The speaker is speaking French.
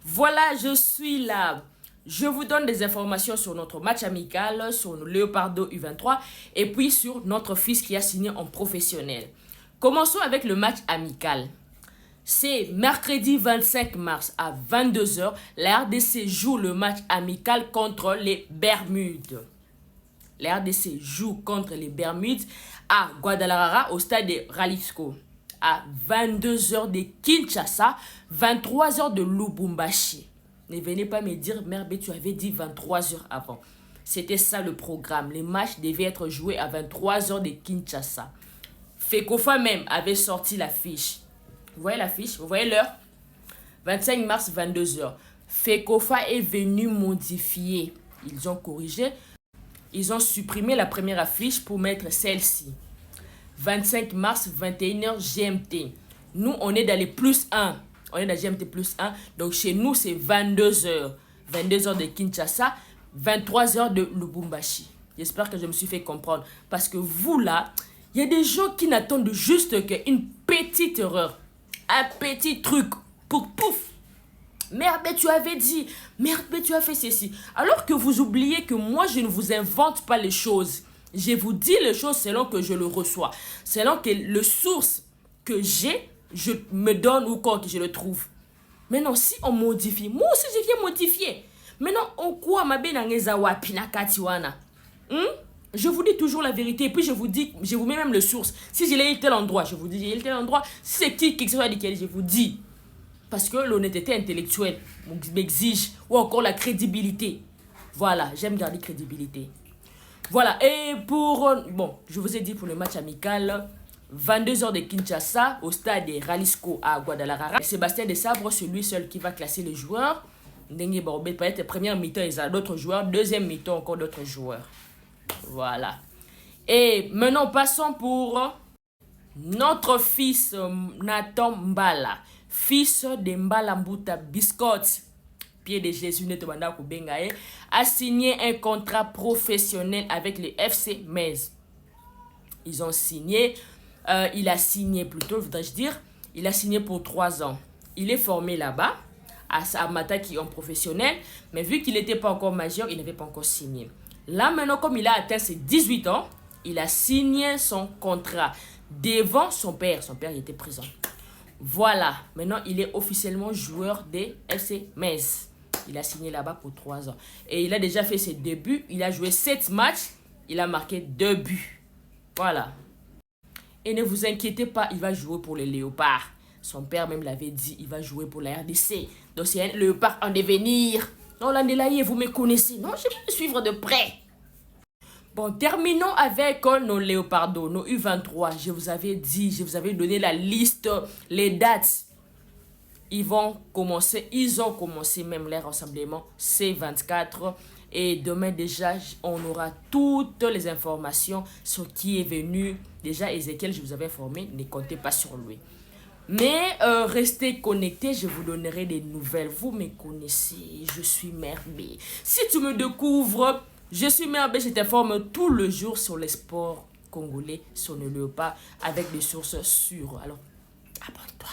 Voilà, je suis là. Je vous donne des informations sur notre match amical, sur le Léopardo U23 et puis sur notre fils qui a signé en professionnel. Commençons avec le match amical. C'est mercredi 25 mars à 22 h. La RDC joue le match amical contre les Bermudes. La RDC joue contre les Bermudes à Guadalajara au stade de Jalisco. À 22 h de Kinshasa, 23 h de Lubumbashi. Ne venez pas me dire, Merbe, tu avais dit 23 h avant. C'était ça le programme. Les matchs devaient être joués à 23 h de Kinshasa. Fekofa même avait sorti l'affiche. Vous voyez l'affiche? Vous voyez l'heure? 25 mars, 22 h. Fekofa est venu modifier. Ils ont corrigé. Ils ont supprimé la première affiche pour mettre celle-ci. 25 mars, 21 h GMT. Nous, on est dans les plus 1. On est dans GMT plus 1. Donc, chez nous, c'est 22 h. 22 h de Kinshasa, 23 h de Lubumbashi. J'espère que je me suis fait comprendre. Parce que vous, là, il y a des gens qui n'attendent juste qu'une petite erreur. Un petit truc pour pouf. Merde, tu avais dit. Merde, tu as fait ceci. Alors que vous oubliez que moi, je ne vous invente pas les choses. Je vous dis les choses selon que je le reçois. Selon que le source que j'ai, je me donne ou quand que je le trouve. Maintenant, si on modifie, moi aussi je viens modifier. Maintenant, on quoi ma benangezawa pinakatiwana? Je vous dis toujours la vérité et puis je vous dis, je vous mets même le source. Si je l'ai eu tel endroit, je vous dis j'ai eu tel endroit. Si c'est qui que ce soit duquel je vous dis. Parce que l'honnêteté intellectuelle m'exige ou encore la crédibilité. Voilà, j'aime garder crédibilité. Voilà, et pour... Bon, je vous ai dit pour le match amical, 22 h de Kinshasa, au stade de Jalisco à Guadalajara. Sébastien Desabre, c'est lui seul qui va classer les joueurs. Ndengue Barobet, peut-être première mi-temps, il y a d'autres joueurs. Deuxième mi-temps, encore d'autres joueurs. Voilà. Et maintenant, passons pour notre fils Nathan Mbala. Fils de Mbala Mbuta Biscotte. Pied de Jésus a signé un contrat professionnel avec le FC Metz. Ils ont signé, il a signé plutôt, voudrais-je dire, il a signé pour 3 ans. Il est formé là-bas, à Mataki en professionnel, mais vu qu'il n'était pas encore majeur, il n'avait pas encore signé. Là maintenant, comme il a atteint ses 18 ans, il a signé son contrat devant son père. Son père il était présent. Voilà, maintenant il est officiellement joueur des FC Metz. Il a signé là-bas pour 3 ans. Et il a déjà fait ses débuts. Il a joué 7 matchs. Il a marqué 2 buts. Voilà. Et ne vous inquiétez pas, il va jouer pour les Léopards. Son père même l'avait dit, il va jouer pour la RDC. Donc c'est un Léopard en devenir. Non, Landelaye, vous me connaissez. Non, je vais me suivre de près. Bon, terminons avec nos Léopardos, nos U23. Je vous avais dit, je vous avais donné la liste, les dates. Ils ont commencé même leur rassemblement C24. Et demain déjà, on aura toutes les informations sur qui est venu. Déjà, Ezekiel, je vous avais informé, ne comptez pas sur lui. Mais restez connectés, je vous donnerai des nouvelles. Vous me connaissez, je suis Merbe. Si tu me découvres, je suis Merbe, je t'informe tout le jour sur les sports congolais, sur le Léopard, avec des sources sûres. Alors, abonne-toi.